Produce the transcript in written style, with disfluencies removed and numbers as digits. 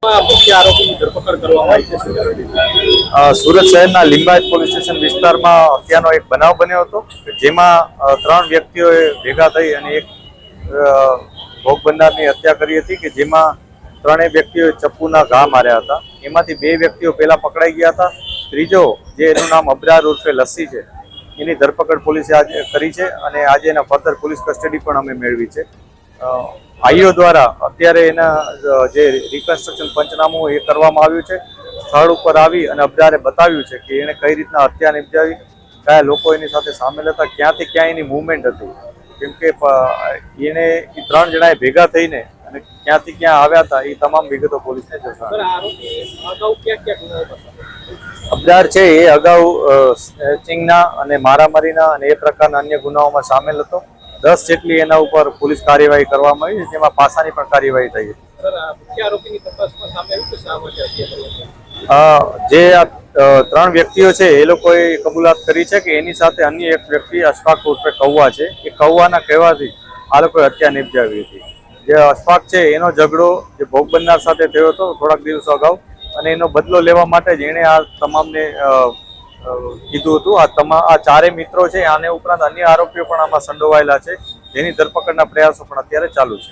મુખ્ય આરોપીની ધરપકડ કરવામાં આવી છે। સુરત શહેરના લિંબાયત પોલીસ સ્ટેશન વિસ્તારમાં હત્યાનો એક બનાવ બન્યો હતો, જેમાં 3 વ્યક્તિઓએ ભેગા થઈ અને એક ભોગ બનનારની હત્યા કરી હતી, કે જેમાં 3 વ્યક્તિઓએ ચપ્પુના ઘા માર્યા હતા। એમાંથી 2 વ્યક્તિઓ પહેલા પકડાઈ ગયા હતા। ત્રીજો, જે એનું નામ અબરાર ઉર્ફે લસ્સી છે, એની ધરપકડ પોલીસે આજે કરી છે અને આજે એના ફર્ધર પોલીસ કસ્ટડી પણ અમે મેળવી છે। ભાઈઓ દ્વારા અત્યારે એના જે રિકન્સ્ટ્રક્શન પંચનામું એ કરવામાં આવ્યું છે। સ્થળ ઉપર આવી અને અબડારે બતાવ્યું છે કે એણે કઈ રીતના હત્યા નિપજાવી, કયા લોકો એની સાથે સામેલ હતા, ક્યાંથી ક્યાં એની મૂવમેન્ટ હતી, કેમ કે એને 3 જણાએ ભેગા થઈને અને ક્યાંથી ક્યાં આવ્યા હતા એ તમામ વિગતો પોલીસને અબડાર છે એ અગાઉ સ્નેચિંગના અને મારામારીના અને એ પ્રકારના અન્ય ગુનાઓમાં સામેલ હતો। 10 જેટલી એના ઉપર પોલીસ કાર્યવાહી કરવામાં આવી છે, જેમાં પાસાની પણ કાર્યવાહી થઈ છે। જે આ 3 વ્યક્તિઓ છે એ લોકોએ કબૂલાત કરી છે કે એની સાથે અન્ય એક વ્યક્તિ અશફાક ઉર્ફે કૌવા છે, એ કૌવાના કહેવાથી આ લોકોએ હત્યા નિપજાવી હતી। જે અશફાક છે એનો ઝઘડો જે ભોગ બનનાર સાથે થયો હતો થોડાક દિવસો અગાઉ, અને એનો બદલો લેવા માટે જ એણે આ તમામને કીધું હતું। આ 4 મિત્રો છે, આને ઉપરાંત અન્ય આરોપીઓ પણ આમાં સંડોવાયેલા છે, જેની ધરપકડના પ્રયાસો પણ અત્યારે ચાલુ છે।